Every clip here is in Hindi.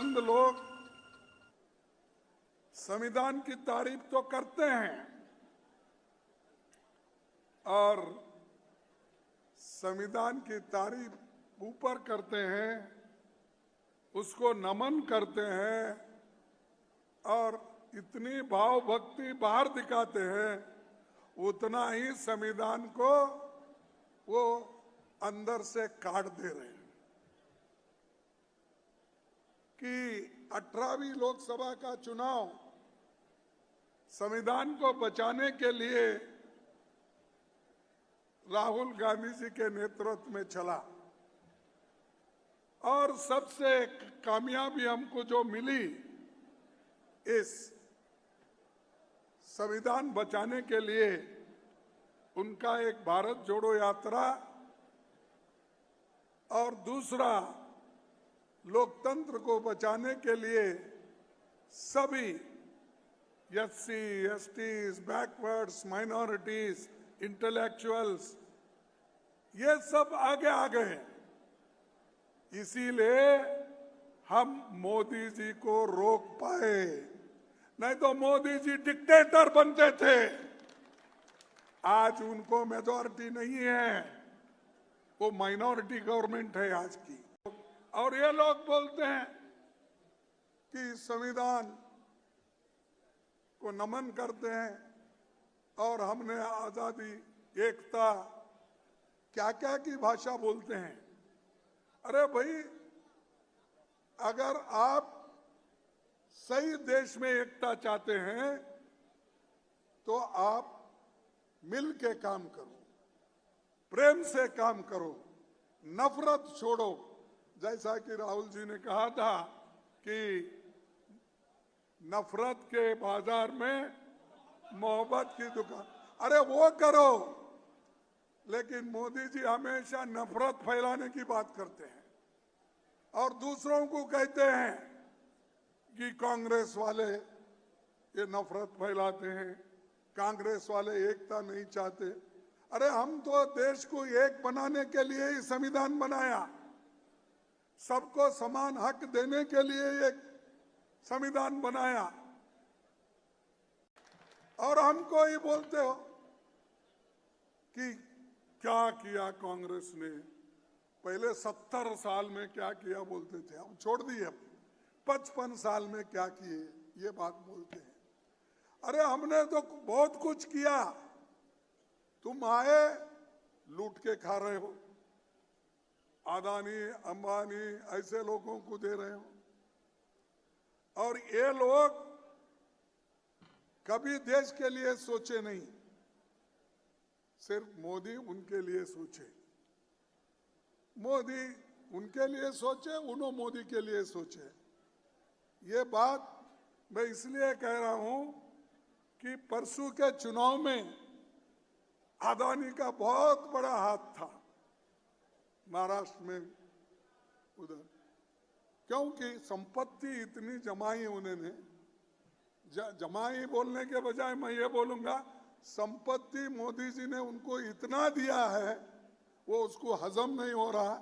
चंद लोग संविधान की तारीफ तो करते हैं और संविधान की तारीफ ऊपर करते हैं, उसको नमन करते हैं और इतनी भाव भक्ति बाहर दिखाते हैं, उतना ही संविधान को वो अंदर से काट दे रहे हैं कि 18वीं लोकसभा का चुनाव संविधान को बचाने के लिए राहुल गांधी जी के नेतृत्व में चला और सबसे कामयाबी हमको जो मिली इस संविधान बचाने के लिए उनका एक भारत जोड़ो यात्रा और दूसरा लोकतंत्र को बचाने के लिए सभी SC, STs, backwards, minorities, intellectuals ये सब आगे आ गए। इसीलिए हम मोदी जी को रोक पाए, नहीं तो मोदी जी डिक्टेटर बनते थे। आज उनको मेजॉरिटी नहीं है, वो माइनॉरिटी गवर्नमेंट है आज की। और ये लोग बोलते हैं कि संविधान को नमन करते हैं और हमने आजादी, एकता, क्या क्या की भाषा बोलते हैं। अरे भाई, अगर आप सही देश में एकता चाहते हैं तो आप मिल के काम करो, प्रेम से काम करो, नफरत छोड़ो। जैसा कि राहुल जी ने कहा था कि नफरत के बाजार में मोहब्बत की दुकान, अरे वो करो। लेकिन मोदी जी हमेशा नफरत फैलाने की बात करते हैं और दूसरों को कहते हैं कि कांग्रेस वाले ये नफरत फैलाते हैं, कांग्रेस वाले एकता नहीं चाहते। अरे हम तो देश को एक बनाने के लिए ही संविधान बनाया, सबको समान हक देने के लिए एक संविधान बनाया और हमको ही बोलते हो कि क्या किया कांग्रेस ने, पहले 70 साल में क्या किया बोलते थे, हम छोड़ दिए। 55 साल में क्या किए ये बात बोलते हैं। अरे हमने तो बहुत कुछ किया, तुम आए लूट के खा रहे हो, अदानी अंबानी ऐसे लोगों को दे रहे हो। और ये लोग कभी देश के लिए सोचे नहीं, सिर्फ मोदी उनके लिए सोचे, मोदी उनके लिए सोचे, उन्होंने मोदी के लिए सोचे। ये बात मैं इसलिए कह रहा हूं कि परसों के चुनाव में अदानी का बहुत बड़ा हाथ था महाराष्ट्र में उधर, क्योंकि संपत्ति इतनी जमाई उन्होंने। जमाई बोलने के बजाय मैं ये बोलूंगा, संपत्ति मोदी जी ने उनको इतना दिया है वो उसको हजम नहीं हो रहा,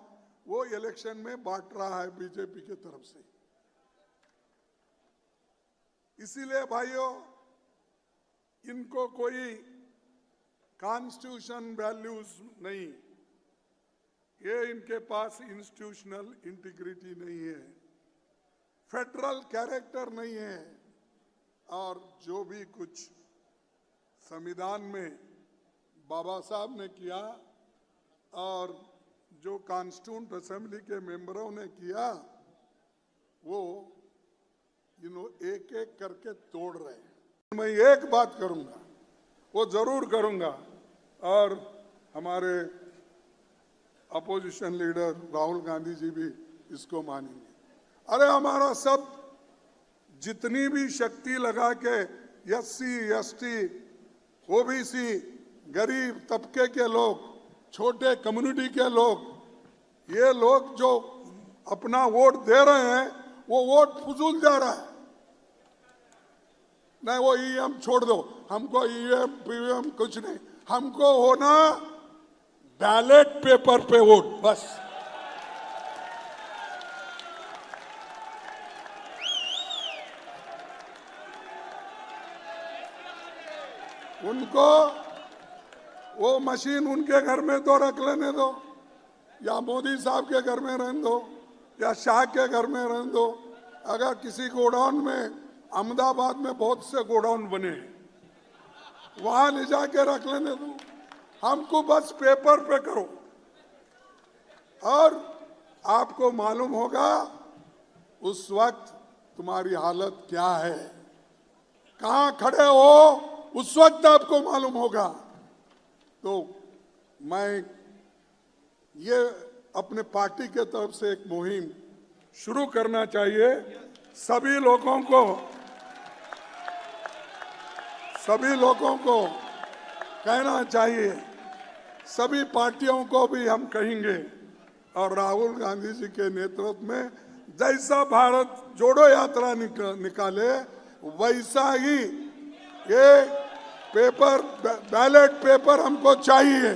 वो इलेक्शन में बांट रहा है बीजेपी की तरफ से। इसीलिए भाइयों, इनको कोई कॉन्स्टिट्यूशन वैल्यूज नहीं, ये इनके पास इंस्टीट्यूशनल इंटीग्रिटी नहीं है, फेडरल कैरेक्टर नहीं है। और जो भी कुछ संविधान में बाबा साहब ने किया और जो कॉन्स्टिट्यूंट असेंबली के मेंबरों ने किया, वो एक एक करके तोड़ रहे हैं। मैं एक बात करूंगा, वो जरूर करूंगा, और हमारे अपोजिशन लीडर राहुल गांधी जी भी इसको मानेंगे। अरे हमारा सब जितनी भी शक्ति लगा के एससी, एसटी, ओबीसी, गरीब तबके के लोग, छोटे कम्युनिटी के लोग, ये लोग जो अपना वोट दे रहे हैं वो वोट फजूल जा रहा है। नहीं, वो ईएम छोड़ दो, हमको ईएम पीएम कुछ नहीं, हमको होना बैलेट पेपर पे वोट बस। उनको वो मशीन उनके घर में तो रख लेने दो, या मोदी साहब के घर में रहने दो, या शाह के घर में रहने दो। अगर किसी गोडाउन में, अहमदाबाद में बहुत से गोडाउन बने, वहां ले जाके रख लेने दो। हमको बस पेपर पे करो, और आपको मालूम होगा उस वक्त तुम्हारी हालत क्या है, कहां खड़े हो, उस वक्त आपको मालूम होगा। तो मैं ये अपने पार्टी के तरफ से एक मुहिम शुरू करना चाहिए। सभी लोगों को कहना चाहिए, सभी पार्टियों को भी हम कहेंगे, और राहुल गांधी जी के नेतृत्व में जैसा भारत जोड़ो यात्रा निकाले, वैसा ही ये पेपर, बैलेट पेपर हमको चाहिए।